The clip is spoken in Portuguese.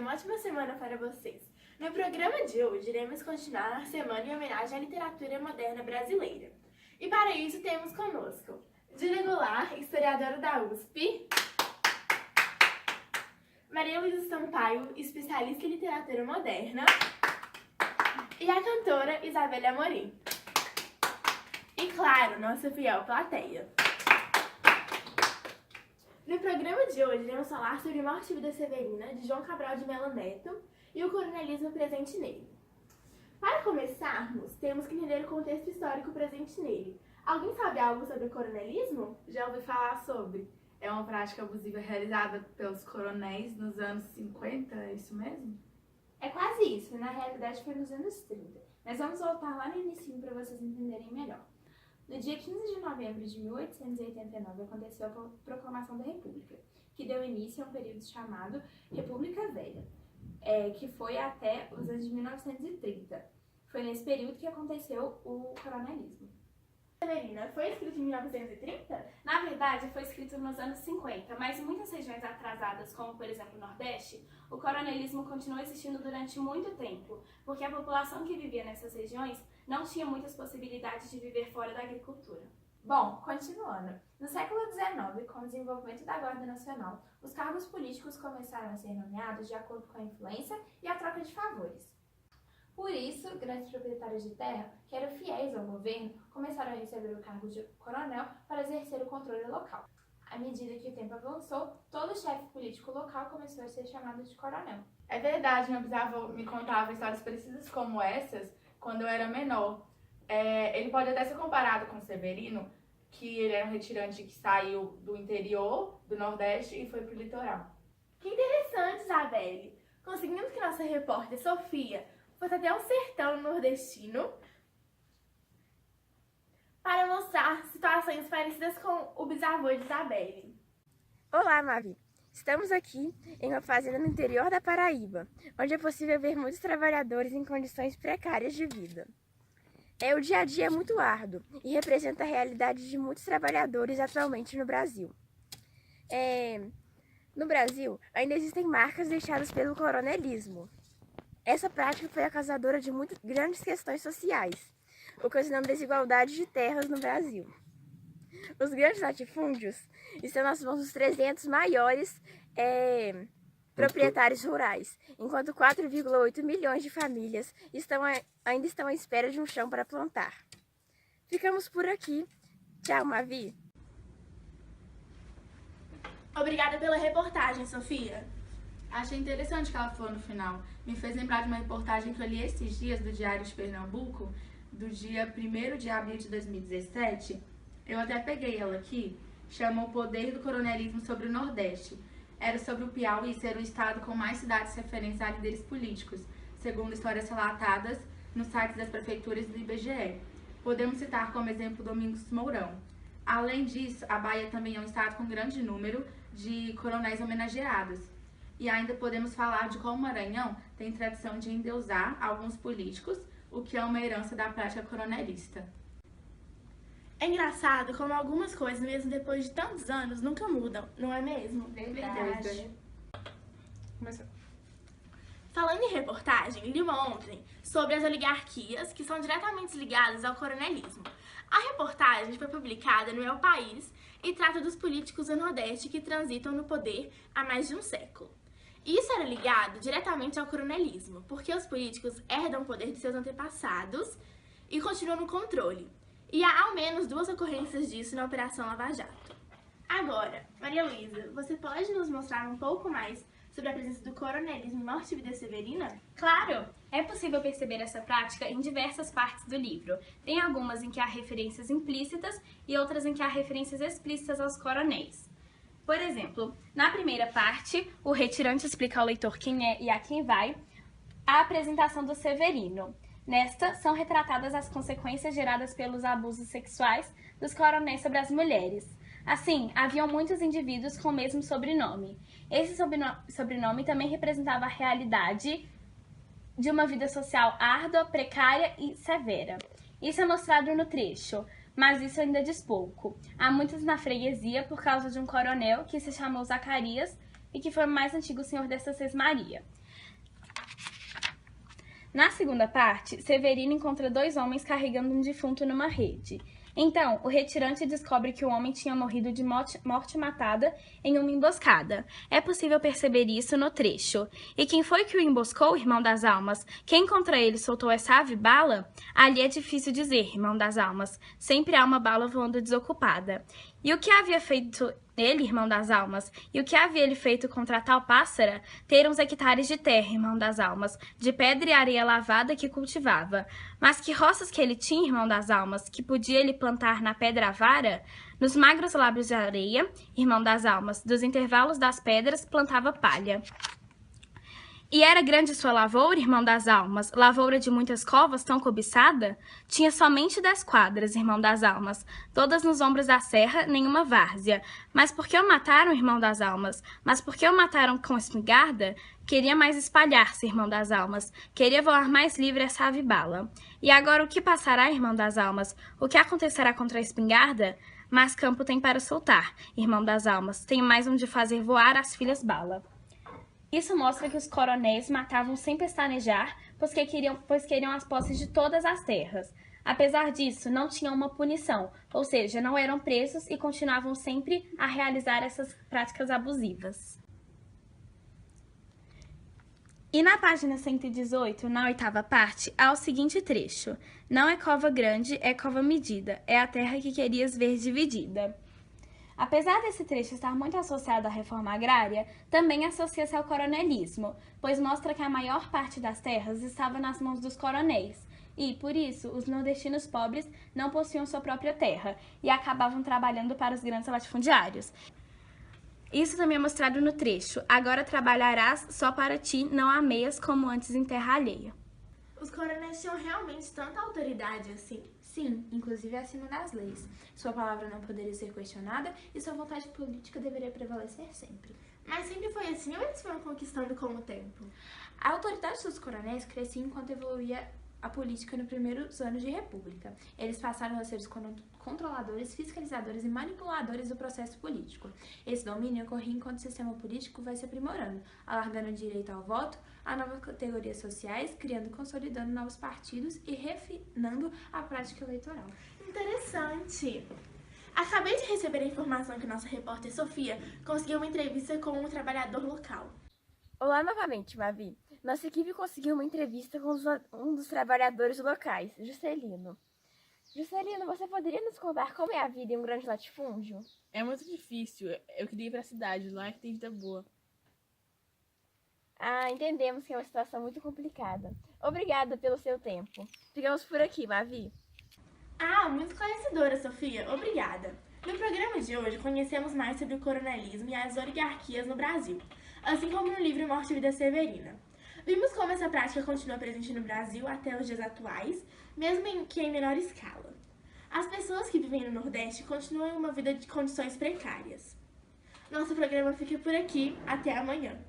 tenha uma ótima semana para vocês. No programa de hoje, iremos continuar a semana em homenagem à literatura moderna brasileira. E para isso temos conosco Dina Goulart, historiadora da USP, Maria Luísa Sampaio, especialista em literatura moderna, e a cantora Isabelle Amorim. E claro, nossa fiel plateia. No programa de hoje, iremos falar sobre Morte e Vida Severina, de João Cabral de Melo Neto, e o coronelismo presente nele. Para começarmos, temos que entender o contexto histórico presente nele. Alguém sabe algo sobre o coronelismo? Já ouvi falar sobre. É uma prática abusiva realizada pelos coronéis nos anos 50, é isso mesmo? É quase isso, na realidade foi nos anos 30. Mas vamos voltar lá no início para vocês entenderem melhor. No dia 15 de novembro de 1889 aconteceu a Proclamação da República, que deu início a um período chamado República Velha, que foi até os anos de 1930. Foi nesse período que aconteceu o coronelismo. Severina, foi escrito em 1930? Na verdade, foi escrito nos anos 50, mas em muitas regiões atrasadas, como por exemplo o Nordeste, o coronelismo continuou existindo durante muito tempo, porque a população que vivia nessas regiões não tinha muitas possibilidades de viver fora da agricultura. Bom, continuando. No século XIX, com o desenvolvimento da Guarda Nacional, os cargos políticos começaram a ser nomeados de acordo com a influência e a troca de favores. Por isso, grandes proprietários de terra, que eram fiéis ao governo, começaram a receber o cargo de coronel para exercer o controle local. À medida que o tempo avançou, todo chefe político local começou a ser chamado de coronel. É verdade, meu bisavô me contava histórias parecidas como essas quando eu era menor. Ele pode até ser comparado com Severino, que ele era um retirante que saiu do interior, do Nordeste, e foi pro litoral. Que interessante, Isabelle! Conseguimos que nossa repórter Sofia fosse até um sertão nordestino para mostrar situações parecidas com o bisavô de Isabelle. Olá, Mavi! Estamos aqui em uma fazenda no interior da Paraíba, onde é possível ver muitos trabalhadores em condições precárias de vida. O dia a dia é muito árduo e representa a realidade de muitos trabalhadores atualmente no Brasil. No Brasil, ainda existem marcas deixadas pelo coronelismo. Essa prática foi a causadora de muitas grandes questões sociais, ocasionando desigualdade de terras no Brasil. Os grandes latifúndios estão nas mãos dos 300 maiores proprietários rurais, enquanto 4,8 milhões de famílias ainda estão à espera de um chão para plantar. Ficamos por aqui. Tchau, Mavi. Obrigada pela reportagem, Sofia. Achei interessante o que ela falou no final. Me fez lembrar de uma reportagem que eu li esses dias do Diário de Pernambuco, do dia 1º de abril de 2017. Eu até peguei ela aqui. Chama O Poder do Coronelismo sobre o Nordeste. Era sobre o Piauí ser o estado com mais cidades referentes a líderes políticos, segundo histórias relatadas nos sites das prefeituras do IBGE. Podemos citar como exemplo Domingos Mourão. Além disso, a Bahia também é um estado com grande número de coronéis homenageados. E ainda podemos falar de como o Maranhão tem tradição de endeusar alguns políticos, o que é uma herança da prática coronelista. É engraçado como algumas coisas, mesmo depois de tantos anos, nunca mudam, não é mesmo? Verdade. Começou. Falando em reportagem, li ontem sobre as oligarquias que são diretamente ligadas ao coronelismo. A reportagem foi publicada no El País e trata dos políticos do Nordeste que transitam no poder há mais de um século. Isso era ligado diretamente ao coronelismo, porque os políticos herdam o poder de seus antepassados e continuam no controle. E há ao menos 2 ocorrências disso na Operação Lava Jato. Agora, Maria Luísa, você pode nos mostrar um pouco mais sobre a presença do coronelismo em Morte e Vida Severina? Claro! É possível perceber essa prática em diversas partes do livro. Tem algumas em que há referências implícitas e outras em que há referências explícitas aos coronéis. Por exemplo, na primeira parte, o retirante explica ao leitor quem é e a quem vai, a apresentação do Severino. Nesta, são retratadas as consequências geradas pelos abusos sexuais dos coronéis sobre as mulheres. Assim, haviam muitos indivíduos com o mesmo sobrenome. Esse sobrenome também representava a realidade de uma vida social árdua, precária e severa. Isso é mostrado no trecho, mas isso ainda diz pouco. Há muitos na freguesia por causa de um coronel que se chamou Zacarias e que foi o mais antigo senhor dessa Sesmaria. Na segunda parte, Severino encontra 2 homens carregando um defunto numa rede. Então, o retirante descobre que o homem tinha morrido de morte matada em uma emboscada. É possível perceber isso no trecho. E quem foi que o emboscou, irmão das almas? Quem contra ele soltou essa ave bala? Ali é difícil dizer, irmão das almas. Sempre há uma bala voando desocupada. E o que havia feito ele, irmão das almas? E o que havia ele feito contra tal pássara? Ter uns hectares de terra, irmão das almas, de pedra e areia lavada que cultivava. Mas que roças que ele tinha, irmão das almas, que podia ele plantar na pedra vara? Nos magros lábios de areia, irmão das almas, dos intervalos das pedras plantava palha. E era grande sua lavoura, irmão das almas, lavoura de muitas covas tão cobiçada? Tinha somente 10 quadras, irmão das almas, todas nos ombros da serra, nenhuma várzea. Mas por que o mataram, irmão das almas? Mas por que o mataram com espingarda? Queria mais espalhar-se, irmão das almas, queria voar mais livre essa ave bala. E agora o que passará, irmão das almas? O que acontecerá contra a espingarda? Mas campo tem para soltar, irmão das almas, tem mais onde fazer voar as filhas bala. Isso mostra que os coronéis matavam sem pestanejar, pois queriam as posses de todas as terras. Apesar disso, não tinham uma punição, ou seja, não eram presos e continuavam sempre a realizar essas práticas abusivas. E na página 118, na 8ª parte, há o seguinte trecho. Não é cova grande, é cova medida, é a terra que querias ver dividida. Apesar desse trecho estar muito associado à reforma agrária, também associa-se ao coronelismo, pois mostra que a maior parte das terras estava nas mãos dos coronéis, e, por isso, os nordestinos pobres não possuíam sua própria terra e acabavam trabalhando para os grandes latifundiários. Isso também é mostrado no trecho. Agora trabalharás só para ti, não ameias como antes em terra alheia. Os coronéis tinham realmente tanta autoridade assim? Sim, inclusive acima das leis. Sua palavra não poderia ser questionada e sua vontade política deveria prevalecer sempre. Mas sempre foi assim ou eles foram conquistando com o tempo? A autoridade dos coronéis crescia enquanto evoluía a política nos primeiros anos de república. Eles passaram a ser os controladores, fiscalizadores e manipuladores do processo político. Esse domínio ocorria enquanto o sistema político vai se aprimorando, alargando o direito ao voto a novas categorias sociais, criando e consolidando novos partidos e refinando a prática eleitoral. Interessante! Acabei de receber a informação que nossa repórter Sofia conseguiu uma entrevista com um trabalhador local. Olá novamente, Mavi. Nossa equipe conseguiu uma entrevista com um dos trabalhadores locais, Juscelino. Juscelino, você poderia nos contar como é a vida em um grande latifúndio? É muito difícil. Eu queria ir pra cidade, lá é que tem vida boa. Ah, entendemos que é uma situação muito complicada. Obrigada pelo seu tempo. Ficamos por aqui, Mavi. Ah, muito esclarecedora, Sofia. Obrigada. No programa de hoje, conhecemos mais sobre o coronelismo e as oligarquias no Brasil, assim como no livro Morte e Vida Severina. Vimos como essa prática continua presente no Brasil até os dias atuais, mesmo que em menor escala. As pessoas que vivem no Nordeste continuam uma vida de condições precárias. Nosso programa fica por aqui. Até amanhã.